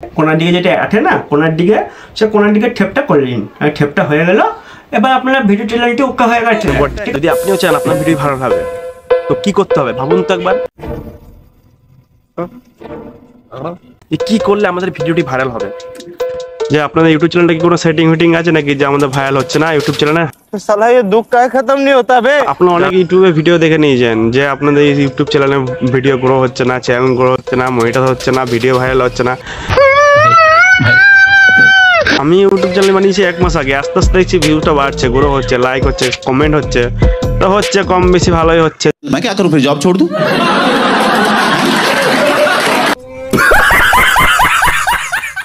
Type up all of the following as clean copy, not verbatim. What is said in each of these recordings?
কোনার দিকে যেটা আঠে না কোনার দিকে, সে কোনার দিকে ঠেপটা করে নিন। ঠেপটা হয়ে গেল, এবার আপনার ভিডিও চ্যানেলটি ওকে হয়ে গেছে। যদি আপনিও চান আপনার ভিডিও ভালো হবে তো কি করতে হবে ভাবুন তো একবার, কি করলে আমাদের ভিডিওটি ভাইরাল হবে? যে আপনাদের ইউটিউব চ্যানেলটা কি কোনো সেটিং ফিটিং আছে নাকি যে আমাদের ভাইরাল হচ্ছে না ইউটিউব চ্যানেলে? साला ये दुख का खत्म नहीं होता बे। আপনারা অনেক ইউটিউবে ভিডিও দেখে নিয়েছেন যে আপনাদের ইউটিউব চ্যানেলে ভিডিও গ্রো হচ্ছে না, চ্যানেল গ্রো হচ্ছে না, মনিটাইজ হচ্ছে না, ভিডিও ভাইরাল হচ্ছে না। আমি ইউটিউব চ্যানেল বানিয়েছি 1 মাস আগে, আস্তে আস্তে দেখছি ভিউটা বাড়ছে, গ্রো হচ্ছে, লাইক হচ্ছে, কমেন্ট হচ্ছে, তো হচ্ছে কম বেশি ভালোই হচ্ছে। मैं क्या करूं फिर, जॉब छोड़ दूं?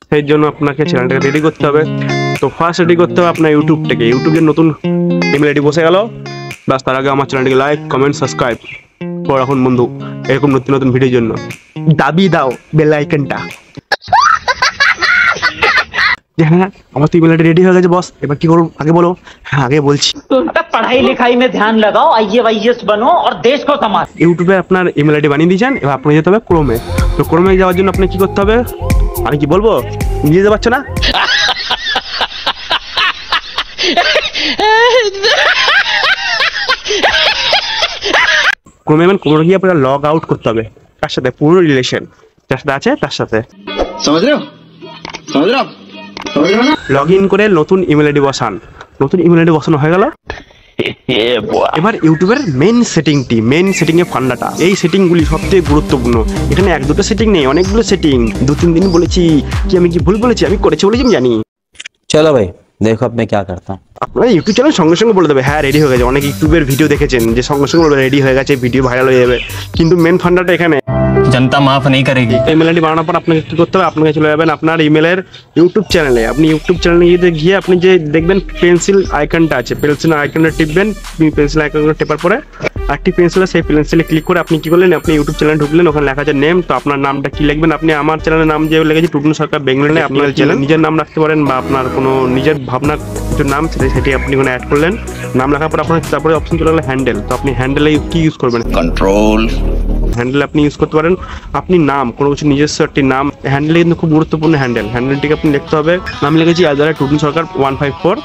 সেই জন্য আপনাকে চ্যানেলটাকে রেডি করতে হবে। তো ফার্স্ট রেডি করতে হবে আপনার ইউটিউবটাকে। ইউটিউবের নতুন ইমেল আইডি বসে গেল, বাস তার আগে আমার চ্যানেলটিকে লাইক কমেন্ট সাবস্ক্রাইব করে রাখুন বন্ধু, এরকম নতুন নতুন ভিডিওর জন্য। দাবি দাও বেল আইকনটা। হ্যাঁ আমার তো ইমেল আইডি রেডি হয়ে গেছে বস, এবার কি করব আগে বলো। হ্যাঁ আগে বলছি, पढ़ाई लिखाई में ध्यान लगाओ, आईएएस बनो और देश को संभालो। ইউটিউবে আপনার ইমেল আইডি বানিয়ে দিয়েছেন, এবার আপনি যেতে হবে ক্রোমে। তো ক্রোমে যাওয়ার জন্য আপনি কি করতে হবে আমি কি বলবো, নিয়ে যেতে পারছো না? ক্রোমে ক্রোমে গিয়ে আপনার লগ আউট করতে হবে। তার সাথে পুরো রিলেশন যার সাথে আছে তার সাথে समझ रहे हो ना? লগ ইন করে নতুন ইমেল আইডি বসান। নতুন ইমেল আইডি বসানো হয়ে গেল, এবার ইউটিউবের মেন সেটিং এর ফান্ডাটা, এই সেটিং গুলি সবথেকে গুরুত্বপূর্ণ। এখানে 1-2টো সেটিং নেই, অনেকগুলো সেটিং। 2-3 দিন বলেছি কি আমি কি ভুল বলেছি? আমি করেছি বলেছি আমি জানি। चलो भाई देखो अब मैं क्या करता हूँ। আপনারা ইউটিউব চ্যানেল সঙ্গে সঙ্গে বলে দেবে হ্যাঁ রেডি হয়ে গেছে। অনেক ইউটিউবের ভিডিও দেখেছেন যে সঙ্গে সঙ্গে বলবে রেডি হয়ে গেছে, ভিডিও ভাইরাল হয়ে যাবে, কিন্তু মেন ফান্ডাটা এখানে। जनता माफ नहीं करेगी। ইমেল আইডি বানানোর পর আপনাকে কি করতে হবে, আপনাকে চলে যাবেন আপনার ইমেলের ইউটিউব চ্যানেলে। আপনি ইউটিউব চ্যানেলে গিয়ে আপনি যে দেখবেন পেন্সিল আইকনটা আছে, পেন্সিল আইকনটা টিপবেন। পেন্সিল আইকনটা টেপার পরে একটি পেন্সিলে সেই পেন্সিলে ক্লিক করে আপনি কি করলেন, আপনি ইউটিউব চ্যানেলে ঢুকলেন, ওখানে লেখা আছে নেম। তো আপনার নামটা কি লিখবেন? আপনি আমার চ্যানেলের নাম যে লিখেছি টুটুন সরকার বেঙ্গলি, আপনার চ্যানেল নিজের নাম রাখতে পারেন বা আপনার কোনো নিজের ভাবনা কিছু নাম সেটি আপনি ওখানে অ্যাড করলেন। নাম লেখার পর আপনার তারপরে অপশন চলে গেল হ্যান্ডেল। তো আপনি হ্যান্ডেলে কি ইউজ করবেন? कंट्रोल। হ্যান্ডেল আপনি ইউজ করতে পারেন আপনি নাম, কোনো কিছু নিজস্ব একটি নাম। হ্যান্ডেল কিন্তু খুব গুরুত্বপূর্ণ। হ্যান্ডেলটিকে আপনি লিখতে হবে, নাম লিখেছি টুটুন সরকার 154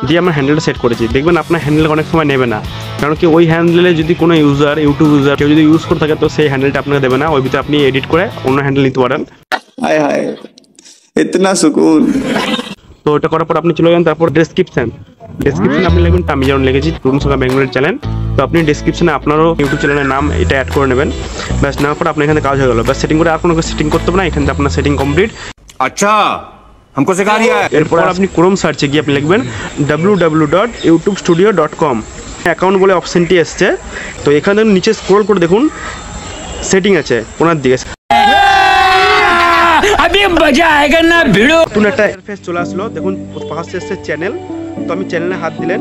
দিয়ে আমার হ্যান্ডেলটা সেট করেছি। দেখবেন আপনার হ্যান্ডেল অনেক সময় নেবে না, কারণ কি ওই হ্যান্ডেলে যদি কোনো ইউটিউব ইউজার কেউ যদি ইউজ করে থাকে তো সেই হ্যান্ডেলটা আপনাকে দেবে না। ওই ভিতরে আপনি এডিট করে অন্য হ্যান্ডেল নিতে পারেন। हाय हाय इतना सुकून। তো ওটা করার পর আপনি চলে যান তারপর ডেসক্রিপশন আপনি লিখবেন, আমি যেমন লিখেছি টুটুন সরকার বেঙ্গলের চ্যানেল। তো আপনি ডেসক্রিপশনে আপনারও ইউটিউব চ্যানেলের নাম এটা অ্যাড করে নেবেন। ব্যাস নেওয়ার পর আপনার এখানে কাজ হয়ে গেল। ব্যাস সেটিং করে আর কোনো সেটিং করতে হবে না, এখানে আপনার সেটিং কমপ্লিট। अच्छा हमको सिखा दिया है। এরপর আপনি ক্রোম সার্চে গিয়ে আপনি লিখবেন www.youtubestudio.com। অ্যাকাউন্ট বলে অপশনটি এসছে, তো এখানে নিচে স্ক্রল করে দেখুন সেটিং আছে ওনার দিকে। अभी मजा आएगा ना भिड़ो। নতুন একটা ইন্টারফেস চলে আসলো, দেখুন ফার্স্ট এসছে চ্যানেল। তো আমি চ্যানেলে হাত দিলেন,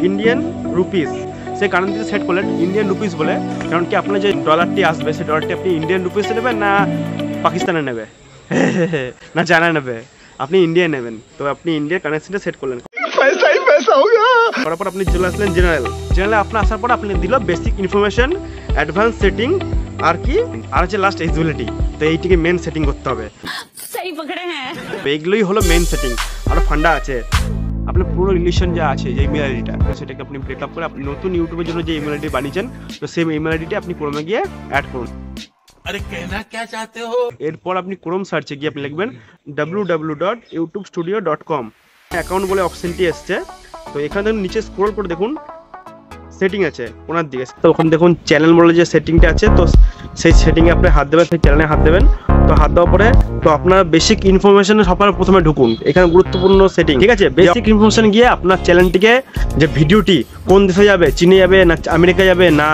ইন্ডিয়ান রুপিস সেই কারেন্সিতে সেট করলেন ইন্ডিয়ান রুপিস বলে, কারণ কি আপনার যে ডলারটি আসবে সেই ডলারটি আপনি ইন্ডিয়ান রুপিসে নেবেন না পাকিস্তানে নেবে না চায়না নেবে, আপনি ইন্ডিয়া নেবেন। তো আপনি ইন্ডিয়ার কারেন্সিটা সেট করলেন, पैसा हो गया। তারপর আপনি চলে আসলেন জেনারেলে। আপনার আসার পর আপনি দিল বেসিক ইনফরমেশন, অ্যাডভান্স সেটিং আর কি আর হচ্ছে লাস্ট এলিজিবিলিটি। তো এইটিকে মেন সেটিং করতে হবে। सही पकड़े हैं। এইগুলোই হলো মেন সেটিং। আরো ফান্ডা আছে, আপনার পুরো রিলেশন যা আছে যে ইমেল আইডিটা সেটাকে আপনি ব্রেকআপ করে আপনি নতুন ইউটিউবের জন্য যে ইমেল আইডি বানিয়েছেন তো সেই ইমেল আইডিটা আপনি ক্রোমে গিয়ে অ্যাড করুন। अरे कहना क्या चाहते हो? এরপর আপনি ক্রোম সার্চে গিয়ে আপনি লিখবেন www.youtubestudio.com। অ্যাকাউন্ট বলে অপশনটি এসছে, তো এখানে নিচে স্ক্রল করে দেখুন সেটিং আছে ওনার দিকে। তো ওখানে দেখুন চ্যানেল বলে যে সেটিংটা আছে, তো সেই সেটিংয়ে আপনি হাত দেবেন, সেই চ্যানেলে হাত দেবেন। তো হাত দেওয়ার পরে তো আপনার বেসিক ইনফরমেশন সবার প্রথমে ঢুকুন, এখানে গুরুত্বপূর্ণ সেটিং, ঠিক আছে? বেসিক ইনফরমেশন গিয়ে আপনার চ্যানেলটিকে যে ভিডিওটি কোন দেশে যাবে, চীনে যাবে না আমেরিকা যাবে না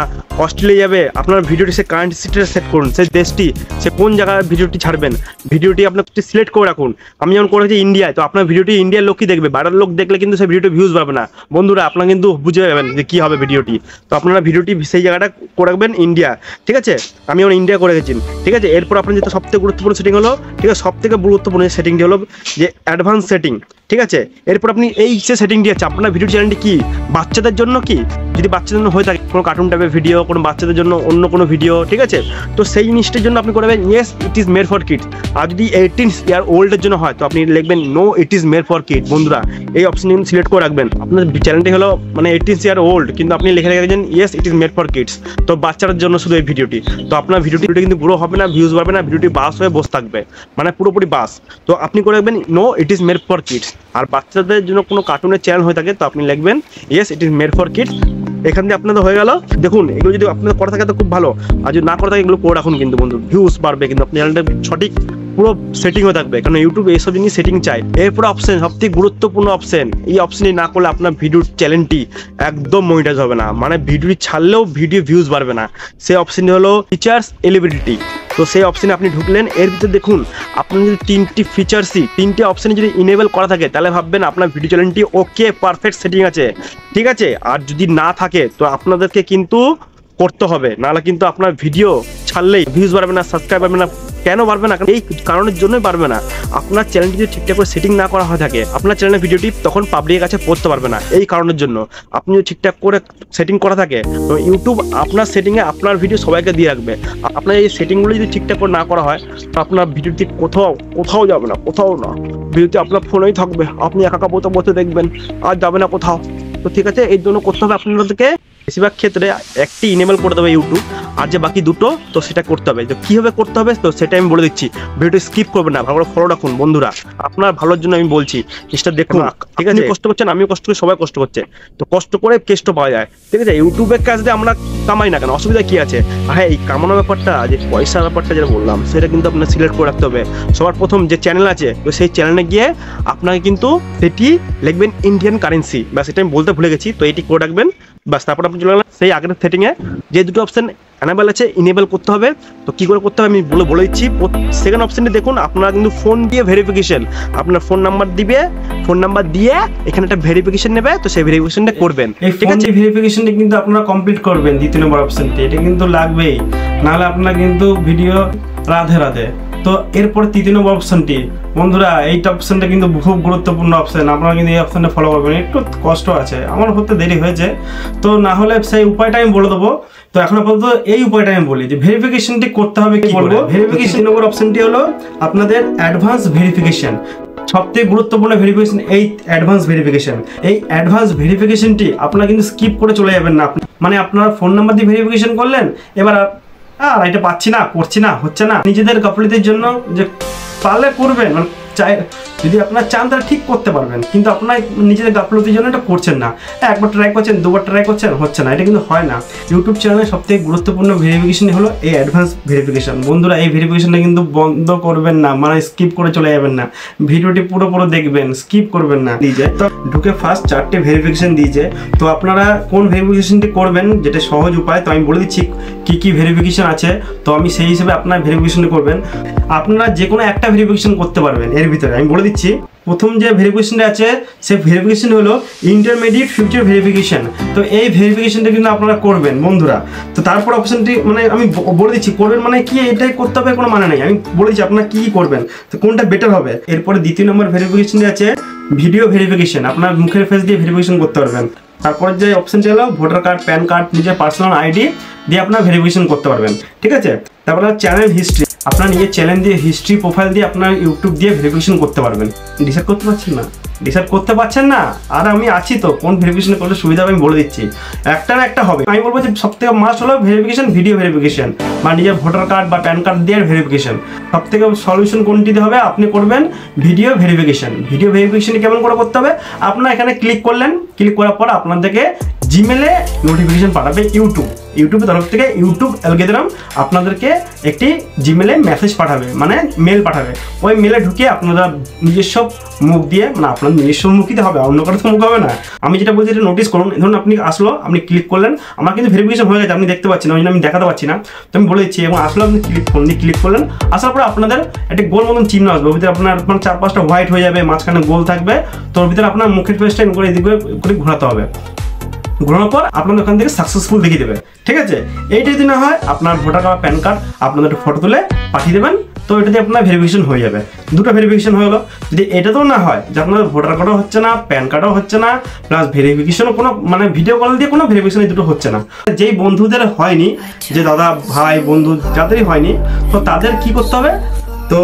অস্ট্রেলিয়া যাবে, আপনার ভিডিওটি সে কারেন্সিটা সেট করুন, সেই দেশটি সে কোন জায়গায় ভিডিওটি ছাড়বেন, ভিডিওটি আপনার সিলেক্ট করে রাখুন। আমি যেমন করেছি ইন্ডিয়ায়, তো আপনার ভিডিওটি ইন্ডিয়ার লোকই দেখবে, বাইরের লোক দেখলে কিন্তু সেই ভিডিওটি ভিউজ পাবে না। বন্ধুরা আপনারা কিন্তু বুঝে যাবেন যে কী হবে ভিডিওটি। তো আপনারা ভিডিওটি সেই জায়গাটা করে রাখবেন ইন্ডিয়া, ঠিক আছে? আমি যেমন ইন্ডিয়া করে গেছি, ঠিক আছে? এরপর আপনার যেটা সবথেকে গুরুত্বপূর্ণ সেটিং হলো, ঠিক আছে, সবথেকে গুরুত্বপূর্ণ সেটিংটি হলো যে অ্যাডভান্স সেটিং, ঠিক আছে। এরপর আপনি এই যে সেটিংটি আছে, আপনার ভিডিও চ্যানেলটি কি বাচ্চাদের জন্য, কি যদি বাচ্চাদের জন্য হয়ে থাকে কোনো কার্টুন টাইপের ভিডিও, কোনো বাচ্চাদের জন্য অন্য কোনো ভিডিও, ঠিক আছে, তো সেই জিনিসটার জন্য আপনি করবেন yes it is made for kids. আর যদি 18 ইয়ার ওল্ডের জন্য হয় তো আপনি লিখবেন no it is made for kids. বন্ধুরা এই অপশন সিলেক্ট করে রাখবেন। আপনার চ্যানেলটি হলো মানে 18 ইয়ার ওল্ড, কিন্তু আপনি লিখে রেখেছেন yes it is made for kids, তো বাচ্চাদের জন্য শুধু এই ভিডিওটি। তো আপনার ভিডিওটি কিন্তু পুরো হবে না, ভিউজ পাবে না, ভিডিওটি বাস হয়ে বসে থাকবে, মানে পুরোপুরি বাস। তো আপনি করে রাখবেন no it is made for kids. আর বাচ্চাদের জন্য কোনো কার্টুনের চ্যানেল হয়ে থাকে তো আপনি লিখবেন yes it is made for kids. এখান দিয়ে আপনাদের হয়ে গেল। দেখুন এগুলো যদি আপনাদের করা থাকে তো খুব ভালো, আর যদি না করা থাকে এগুলো করে রাখুন, কিন্তু বন্ধু ভিউজ বাড়বে, কিন্তু আপনার চ্যানেলটা সঠিক পুরো সেটিং হয়ে থাকবে, কারণ ইউটিউব এইসব জিনিস সেটিং চাই। এরপর অপশন সবথেকে গুরুত্বপূর্ণ অপশন, এই অপশনটি না করলে আপনার ভিডিওর চ্যানেলটি একদম মনিটাইজ হবে না, মানে ভিডিওটি ছাড়লেও ভিডিও ভিউজ বাড়বে না। সেই অপশনটি হলো ফিচার্স এলিজিবিলিটি। তো সেই অপশনে আপনি ঢুকলেন, এর ভিতরে দেখুন আপনার যদি তিনটি অপশনে যদি ইনেবল করা থাকে তাহলে ভাববেন আপনার ভিডিও চ্যানেলটি ওকে পারফেক্ট সেটিং আছে, ঠিক আছে। আর যদি না থাকে তো আপনাদেরকে কিন্তু করতে হবে, নাহলে কিন্তু আপনার ভিডিও ছাড়লেই ভিউজ বাড়বে না, সাবস্ক্রাইব বাড়বে না। কেন বাড়বে না? এই কারণের জন্যই বাড়বে না, আপনার চ্যানেলটি যদি ঠিকঠাক করে সেটিং না করা হয়ে থাকে আপনার চ্যানেলের ভিডিওটি তখন পাবলিকের কাছে পড়তে পারবে না। এই কারণের জন্য আপনি যদি ঠিকঠাক করে সেটিং করা থাকে তো ইউটিউব আপনার সেটিংয়ে আপনার ভিডিও সবাইকে দিয়ে রাখবে। আপনার এই সেটিংগুলো যদি ঠিকঠাক করে না করা হয় তো আপনার ভিডিওটি কোথাও যাবে না, কোথাও না, ভিডিওটি আপনার ফোনেই থাকবে, আপনি একা বসে দেখবেন, আর যাবে না কোথাও। তো ঠিক আছে, এর জন্য করতে হবে আপনাদেরকে বেশিরভাগ ক্ষেত্রে একটি ইনেবল করে দেবে ইউটিউব, আর যে বাকি দুটো তো সেটা করতে হবে। তো কীভাবে করতে হবে তো সেটা আমি বলে দিচ্ছি, ভিডিওটি স্কিপ করবেন না, ভালো করে ফলো রাখুন বন্ধুরা, আপনার ভালোর জন্য আমি বলছি। জিনিসটা দেখুন, ঠিক আছে, কষ্ট করছেন, আমিও কষ্ট করি, সবাই কষ্ট করছে, তো কষ্ট করে কেষ্ট পাওয়া যায়, ঠিক আছে। ইউটিউবের কাজ দিয়ে আমরা কামাই না কেন, অসুবিধা কী আছে? হ্যাঁ, এই কামানোর ব্যাপারটা, যে পয়সার ব্যাপারটা যেটা বললাম সেটা কিন্তু আপনার সিলেক্ট করে রাখতে হবে। সবার প্রথম যে চ্যানেল আছে তো সেই চ্যানেলে গিয়ে আপনাকে কিন্তু সেটি লিখবেন ইন্ডিয়ান কারেন্সি, বা সেটা আমি বলতে ভুলে গেছি, তো এটি করে রাখবেন বাস। তারপর আপনি চলে গেলেন সেই আগের সেটিংয়ে, যে দুটো অপশন এনেবল আছে ইনেবল করতে হবে। তো কী করে করতে হবে আমি বলে দিচ্ছি। সেকেন্ড অপশনটি দেখুন, আপনারা কিন্তু ফোন দিয়ে ভেরিফিকেশন, আপনার ফোন নাম্বার দিবে, ফোন নাম্বার দিয়ে এখানে একটা ভেরিফিকেশন নেবে, তো সেই ভেরিফিকেশনটা করবেন, ঠিক আছে। ভেরিফিকেশনটা কিন্তু আপনারা কমপ্লিট করবেন, দ্বিতীয় নম্বর অপশনটি, এটা কিন্তু লাগবেই, নাহলে আপনার কিন্তু ভিডিও রাধে। তো এরপর তৃতীয় নম্বর অপশনটি, বন্ধুরা এইটা অপশনটা কিন্তু খুব গুরুত্বপূর্ণ অপশন, আপনারা কিন্তু এই অপশনটা ফলো করবেন। একটু কষ্ট আছে, আমার হতে দেরি হয়েছে, তো না হলে সেই উপায়টা আমি বলে দেবো। তো এখন আপাতত এই উপায়টা আমি বলি যে ভেরিফিকেশনটি করতে হবে কি বলবো। ভেরিফিকেশন নম্বর অপশনটি হলো আপনাদের অ্যাডভান্স ভেরিফিকেশন। সবথেকে গুরুত্বপূর্ণ ভেরিফিকেশন এই অ্যাডভান্স ভেরিফিকেশন। এই অ্যাডভান্স ভেরিফিকেশনটি আপনারা কিন্তু স্কিপ করে চলে যাবেন না, মানে আপনারা ফোন নাম্বার দিয়ে ভেরিফিকেশন করলেন, এবার আর এটা পাচ্ছি না, করছি না, হচ্ছে না, নিজেদের গাফিলতির জন্য যে পারলে করবেন, মানে চাই যদি আপনারা চান তাহলে ঠিক করতে পারবেন, কিন্তু আপনার নিজেদের গাফিলতির জন্য এটা করছেন না। একবার ট্রাই করছেন, দুবার ট্রাই করছেন, হচ্ছে না, এটা কিন্তু হয় না। ইউটিউব চ্যানেলের সবথেকে গুরুত্বপূর্ণ ভেরিফিকেশন হলো এই অ্যাডভান্স ভেরিফিকেশন। বন্ধুরা এই ভেরিফিকেশনটা কিন্তু বন্ধ করবেন না, মানে স্কিপ করে চলে যাবেন না, ভিডিওটি পুরো দেখবেন, স্কিপ করবেন না। দিয়েছে তো ঢুকে ফার্স্ট 4টে ভেরিফিকেশন দিয়েছে, তো আপনারা কোন ভেরিফিকেশনটি করবেন যেটা সহজ উপায়, তো আমি বলে দিচ্ছি কি ভেরিফিকেশন আছে, তো আমি সেই হিসেবে আপনার ভেরিফিকেশন করবেন। আপনারা যে কোনো একটা ভেরিফিকেশন করতে পারবেন এর ভিতরে, আমি বলে দিচ্ছি। প্রথম যে ভেরিফিকেশনটা আছে সেই ভেরিফিকেশন হলো ইন্টারমিডিয়েট ফিউচার ভেরিফিকেশন। তো এই ভেরিফিকেশনটা কিন্তু আপনারা করবেন বন্ধুরা। তো তারপর অপশনটি মানে আমি বলে দিচ্ছি করবেন মানে কি, এটাই করতে হবে কোনো মানে নেই, আমি বলে দিচ্ছি আপনারা কী করবেন, তো কোনটা বেটার হবে। এরপরে দ্বিতীয় নম্বর ভেরিফিকেশনটি আছে ভিডিও ভেরিফিকেশন, আপনার মুখের ফেস দিয়ে ভেরিফিকেশন করতে পারবেন। তারপরে যে অপশনটি হলো ভোটার কার্ড, প্যান কার্ড, নিজের পার্সোনাল আইডি দিয়ে আপনার ভেরিফিকেশন করতে পারবেন, ঠিক আছে। তারপরে চ্যানেল হিস্ট্রি, আপনার নিজের চ্যানেল দিয়ে হিস্ট্রি প্রোফাইল দিয়ে আপনার ইউটিউব দিয়ে ভেরিফিকেশন করতে পারবেন। ডিসাইড করতে পারছেন না, আর আমি আছি তো, কোন ভেরিফিকেশন করলে সুবিধা হবে আমি বলে দিচ্ছি। একটা না একটা হবে, আমি বলবো যে সবথেকে মাস্ট হলো ভেরিফিকেশন, ভিডিও ভেরিফিকেশন বা নিজের ভোটার কার্ড বা প্যান কার্ড দিয়ে ভেরিফিকেশন। সবথেকে সলিউশন কোনটিতে হবে, আপনি করবেন ভিডিও ভেরিফিকেশন। ভিডিও ভেরিফিকেশন কেমন করে করতে হবে, আপনার এখানে ক্লিক করলেন, ক্লিক করার পর আপনাদেরকে জিমেলে নোটিফিকেশন পাঠাবে ইউটিউবের তরফ থেকে। ইউটিউব অ্যালগরিদম আপনাদেরকে একটি জিমেলে মেসেজ পাঠাবে, মানে মেল পাঠাবে। ওই মেলে ঢুকিয়ে আপনারা নিজস্ব মুখ দিয়ে, মানে আপনার নিজস্ব মুখই হবে, অন্য কারো তো মুখ হবে না। আমি যেটা বলছি এটা নোটিস করুন। ধরুন আপনি আসলো, আপনি ক্লিক করলেন, আমার কিন্তু ভেরিফিকেশন হয়ে গেছে, আপনি দেখতে পাচ্ছেন, ওই জন্য আমি দেখাতে পারছি না, তো আমি বলে দিচ্ছি। এবং আসলে আপনি ক্লিক করলেন, আসার পরে আপনাদের একটা গোল মতন চিহ্ন আসবে, ওর ভিতরে আপনার 4-5টা হোয়াইট হয়ে যাবে, মাঝখানে গোল থাকবে, তো ওর ভিতরে আপনার মুখের ফেসটা করে এদিক করে ঘোরাতে হবে। ঘোরানোর পর আপনাদের ওখান থেকে সাকসেসফুল দেখিয়ে দেবে, ঠিক আছে। এইটা যদি না হয় আপনার ভোটার কার্ড, প্যান কার্ড আপনাদের ফটো তুলে পাঠিয়ে দেবেন, তো এটাতে আপনার ভেরিফিকেশন হয়ে যাবে। দুটো ভেরিফিকেশন হয়ে গেলো। যদি এটাতেও না হয় যে আপনার ভোটার কার্ডও হচ্ছে না, প্যান কার্ডও হচ্ছে না, প্লাস ভেরিফিকেশনও কোনো মানে ভিডিও কল দিয়ে কোনো ভেরিফিকেশন এই দুটো হচ্ছে না, যেই বন্ধুদের হয়নি, যে দাদা ভাই বন্ধু যাদেরই হয়নি, তো তাদের কি করতে হবে, তো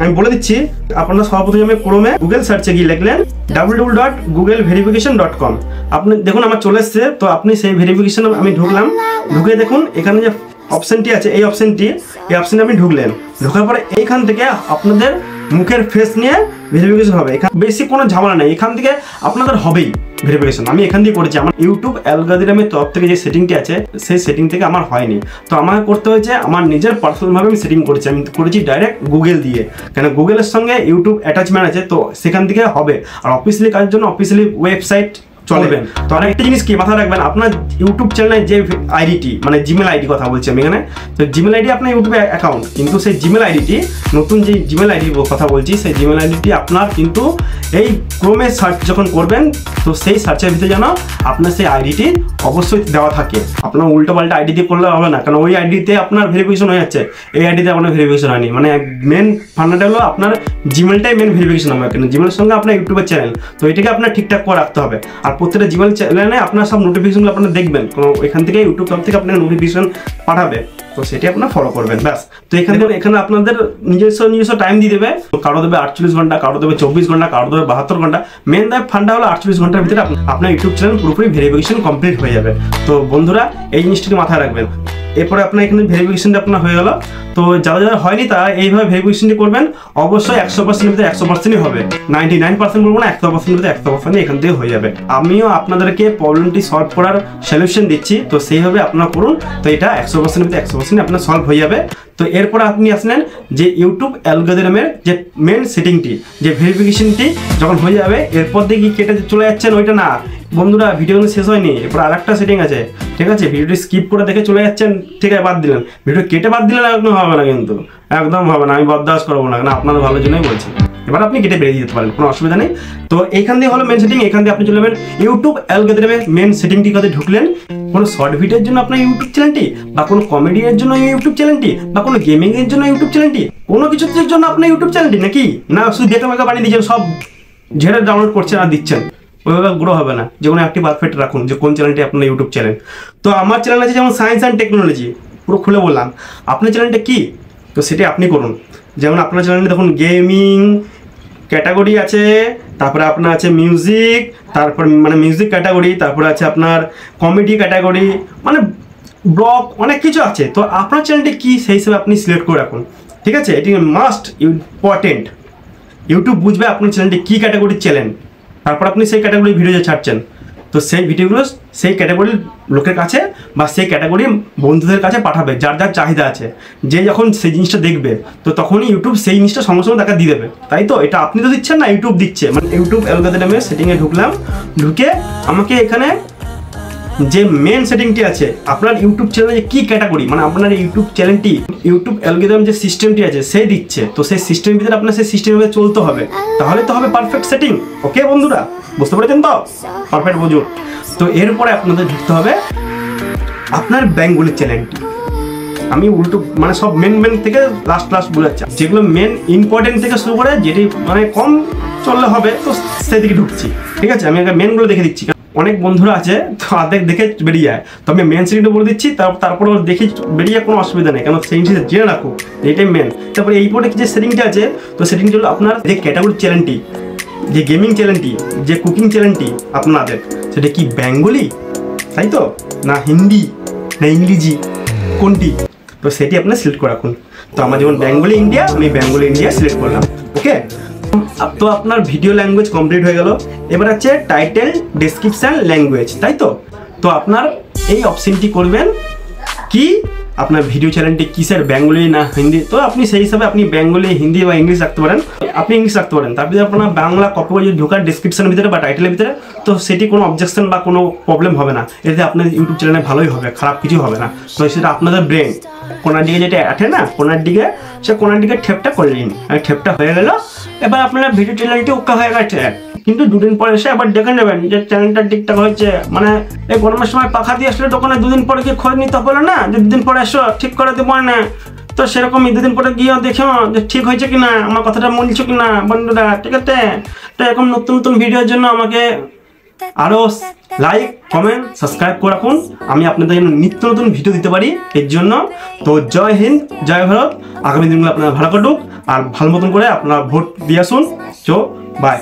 আমি বলে দিচ্ছি। আপনারা সর্বপ্রথমে ক্রোমে গুগল সার্চে গিয়ে লিখলেন www.googleverification.com। আপনি দেখুন আমার চলে এসছে। তো আপনি সেই ভেরিফিকেশন আমি ঢুকলাম, ঢুকে দেখুন এখানে যে অপশনটি আছে এই অপশনটি আপনি ঢুকলেন, ঢোকার পরে এইখান থেকে আপনাদের মুখের ফেস নিয়ে ভেরিফিকেশন হবে। এখানে বেশি কোনো ঝামেলা নেই, এখান থেকে আপনাদের হবেই ভেরিফিকেশন। আমি এখান দিয়ে করেছি, আমার ইউটিউব অ্যালগরিদমের তরফ থেকে যে সেটিংটি আছে সেই সেটিং থেকে আমার হয়নি, তো আমাকে করতে হয়েছে আমার নিজের পার্সোনালভাবে আমি সেটিং করেছি। আমি করেছি ডাইরেক্ট গুগল দিয়ে, কেন গুগলের সঙ্গে ইউটিউব অ্যাটাচমেন্ট আছে, তো সেখান থেকে হবে। আর অফিসিয়ালি কাজের জন্য অফিসিয়ালি ওয়েবসাইট চলবেন। তো আর একটা জিনিস কি মাথায় রাখবেন, আপনার ইউটিউব চ্যানেলের যে আইডিটি মানে জিমেল আইডি কথা বলছি আমি এখানে, তো জিমেল আইডি আপনার ইউটিউবে অ্যাকাউন্ট, কিন্তু সেই জিমেল আইডিটি নতুন যে জিমেল আইডি কথা বলছি সেই জিমেল আইডিটি আপনার কিন্তু এই ক্রোমে সার্চ যখন করবেন তো সেই সার্চের ভিতরে যেন আপনার সেই আইডিটি অবশ্যই দেওয়া থাকে। আপনার উল্টো পাল্টা আইডি দিয়ে করলে হবে না, কারণ ওই আইডিতে আপনার ভেরিফিকেশন হয়ে যাচ্ছে, এই আইডিতে আপনার ভেরিফিকেশন হয়নি। মানে মেন ফান্ডাটা হলো আপনার জিমেলটাই মেন ভেরিফিকেশন হবে, কেন জিমেলের সঙ্গে আপনার ইউটিউবের চ্যানেল, তো এটাকে আপনার ঠিকঠাক করে রাখতে হবে। আর প্রত্যেকটা জিমেল চ্যানেলে আপনার সব নোটিফিকেশনগুলো আপনারা দেখবেন, কোনো এখান থেকে ইউটিউব তরফ থেকে আপনার নোটিফিকেশন পাঠাবে, তো সেটি আপনার ফলো করবেন ব্যাস। তো এখানে আপনাদের নিজস্ব টাইম দিয়ে দেবে, কারো দেবে 48 ঘন্টা, কারো দেবে 24 ঘন্টা, কারো দেবে 72 ঘন্টা। মেন ফান্ডা হলো 48 ঘন্টার ভিতরে আপনার ইউটিউব চ্যানেল পুরোপুরি ভেরিফিকেশন কমপ্লিট হয়ে যাবে। তো বন্ধুরা এই জিনিসটাকে মাথায় রাখবেন। এরপরে আপনার এখানে ভেরিফিকেশনটা আপনার হয়ে গেল। তো যারা যারা হয়নি তারা এইভাবে ভেরিফিকেশনটি করবেন, অবশ্যই 100%-এর ভিতরে 100%ই হবে, 99% বলবো না, 100%-এর ভিতরে 100% এখান থেকে হয়ে যাবে। আমিও আপনাদেরকে প্রবলেমটি সলভ করার সলিউশন দিচ্ছি, তো সেইভাবে আপনারা করুন, তো এটা 100%-এর ভিতরে 100% আপনার সলভ হয়ে যাবে। তো এরপরে আপনি আসলেন যে ইউটিউব অ্যালগরিদমের যে মেন সেটিংটি, যে ভেরিফিকেশনটি যখন হয়ে যাবে এরপর দিয়ে কি কেটে চলে যাচ্ছেন ওইটা না বন্ধুরা, ভিডিও কিন্তু শেষ হয়নি, এরপর আরেকটা সেটিং আছে, ঠিক আছে? ভিডিওটি স্কিপ করে দেখে চলে যাচ্ছেন, ঠিক আছে, বাদ দিলেন, ভিডিও কেটে বাদ দিলেন, একদম হবে না, কিন্তু একদম হবে না, আমি বরদাস্ত করবো না, কারণ আপনাদের ভালোর জন্যই বলছি। এবার আপনি কেটে বেরিয়ে যেতে পারেন, কোনো অসুবিধা নেই। তো এইখান দিয়ে হলো মেন সেটিং, এখান দিয়ে আপনি চলে যাবেন ইউটিউব অ্যালগরিদমের মেন সেটিংটি কাছে ঢুকলেন। কোনো শর্ট ভিডিওর জন্য আপনার ইউটিউব চ্যানেলটি, বা কোনো কমেডির জন্য ইউটিউব চ্যানেলটি, বা কোনো গেমিং এর জন্য ইউটিউব চ্যানেলটি, কোনো কিছুর জন্য আপনার ইউটিউব চ্যানেলটি নাকি না শুধু দেখা মেকা বানিয়ে দিচ্ছেন, সব ঝেড়ে ডাউনলোড করছেন আর দিচ্ছেন, ওইভাবে গ্রো হবে না। যে কোনো একটি পারফেক্ট রাখুন যে কোন চ্যানেলটি আপনার ইউটিউব চ্যানেল। তো আমার চ্যানেল আছে যেমন সায়েন্স অ্যান্ড টেকনোলজি, পুরো খুলে বললাম। আপনার চ্যানেলটা কি, তো সেটি আপনি করুন। যেমন আপনার চ্যানেলে দেখুন গেমিং ক্যাটাগরি আছে, তারপরে আপনার আছে মিউজিক, তারপর মানে মিউজিক ক্যাটাগরি, তারপরে আছে আপনার কমেডি ক্যাটাগরি, মানে ব্লগ, অনেক কিছু আছে। তো আপনার চ্যানেলটি কি সেই হিসেবে আপনি সিলেক্ট করে রাখুন, ঠিক আছে? এটি মাস্ট ইম্পর্টেন্ট। ইউটিউব বুঝবে আপনার চ্যানেলটি কী ক্যাটাগরির চ্যানেল, তারপর আপনি সেই ক্যাটাগরির ভিডিও যে ছাড়ছেন, তো সেই ভিডিওগুলো সেই ক্যাটাগরির লোকের কাছে বা সেই ক্যাটাগরির বন্ধুদের কাছে পাঠাবে, যার যার চাহিদা আছে। যে যখন সেই জিনিসটা দেখবে তো তখনই ইউটিউব সেই জিনিসটা সঙ্গে সঙ্গে তাকে দিয়ে দেবে, তাই তো? এটা আপনি তো দিচ্ছেন না, ইউটিউব দিচ্ছে। মানে ইউটিউব অ্যালগরিদমের সেটিংয়ে ঢুকলাম, ঢুকে আমাকে এখানে যে মেন সেটিংটি আছে আপনার ইউটিউব চ্যানেলে যে কী ক্যাটাগরি, মানে আপনার ইউটিউব চ্যানেলটি ইউটিউব অ্যালগরিদম যে সিস্টেমটি আছে সেই দিচ্ছে, তো সেই সিস্টেমের ভিতরে আপনার সেই সিস্টেমে চলতে হবে, তাহলে তো হবে পারফেক্ট সেটিং। ওকে বন্ধুরা, বুঝতে পেরেছেন তো? পারফেক্ট বুঝুন। তো এরপরে আপনাদের ঢুকতে হবে আপনার বেঙ্গলি চ্যানেলটি। আমি উল্টো মানে সব মেন থেকে লাস্ট বলেছি, যেগুলো মেন ইম্পর্টেন্ট থেকে শুরু করে যেটি মানে কম চললে হবে, তো সেদিকে ঢুকছি, ঠিক আছে? আমি আগে মেনগুলো দেখে দিচ্ছি। অনেক বন্ধুরা আছে তো অর্ধেক দেখে বেরিয়ে যায়, তো আমি মেন সেটিংটা বলে দিচ্ছি, তারপরে দেখে বেরিয়ে কোনো অসুবিধা নেই, কেন সেই জিনিসটা জেনে রাখো, এইটাই মেন। তারপরে এই পরে যে সেটিংটা আছে, তো সেটিংটা হলো আপনার যে ক্যাটাগরি চ্যানেলটি, যে গেমিং চ্যানেলটি, যে কুকিং চ্যানেলটি আপনাদের, সেটা কি বেঙ্গলি, তাই তো, না হিন্দি, না ইংরেজি, কোনটি? তো সেটি আপনার সিলেক্ট করে রাখুন। তো আমার যেমন বেঙ্গলি ইন্ডিয়া, আমি বেঙ্গলি ইন্ডিয়া সিলেক্ট করলাম। ওকে, তো আপনার ভিডিও ল্যাঙ্গুয়েজ কমপ্লিট হয়ে গেল। এবার আছে টাইটেল ডেসক্রিপশন ল্যাঙ্গুয়েজ, তাই তো? তো আপনার এই অপশনটি করবেন কি, আপনার ভিডিও চ্যানেলটি কিসের, বেঙ্গলি না হিন্দি, তো আপনি সেই হিসাবে আপনি বেঙ্গলি, হিন্দি বা ইংলিশ রাখতে পারেন, আপনি ইংলিশ রাখতে পারেন। তারপরে আপনার বাংলা কপি যদি ঢোকার ডেসক্রিপশনের ভিতরে বা টাইটেলের ভিতরে, তো সেটি কোনো অবজেকশন বা কোনো প্রবলেম হবে না, এতে আপনার ইউটিউব চ্যানেলে ভালোই হবে, খারাপ কিছু হবে না। তো সেটা আপনাদের ব্রেন কোনার দিকে যেটা আঠে না, কোনার দিকে, সে কোনার দিকে ঠেপটা করে নিন, ঠেপটা হয়ে গেল। এবার আপনার ভিডিও চ্যানেলটি ওকে হয়ে গেছে, কিন্তু দুদিন পরে এসে আবার দেখে নেবেন যে চ্যানেলটা ঠিকঠাক হয়েছে। মানে এই গরমের সময় পাখা দিয়ে আসলে দোকানে দুদিন পরে কি খোঁজ নিতে পারলো না, যে দুদিন পরে এসো ঠিক করে দেবো না, তো সেরকম 2 দিন পরে গিয়ে দেখো যে ঠিক হয়েছে কিনা, আমার কথাটা মনছো কিনা বন্ধুরা, ঠিক আছে? তো এরকম নতুন নতুন ভিডিওর জন্য আমাকে আরও লাইক কমেন্ট সাবস্ক্রাইব করে রাখুন, আমি আপনাদের জন্য নিত্য নতুন ভিডিও দিতে পারি এর জন্য। তো জয় হিন্দ, জয় ভারত। আগামী দিনগুলো আপনারা ভালো কাটুক আর ভালো মতন করে আপনারা ভোট দিয়ে আসুন। চো বাই।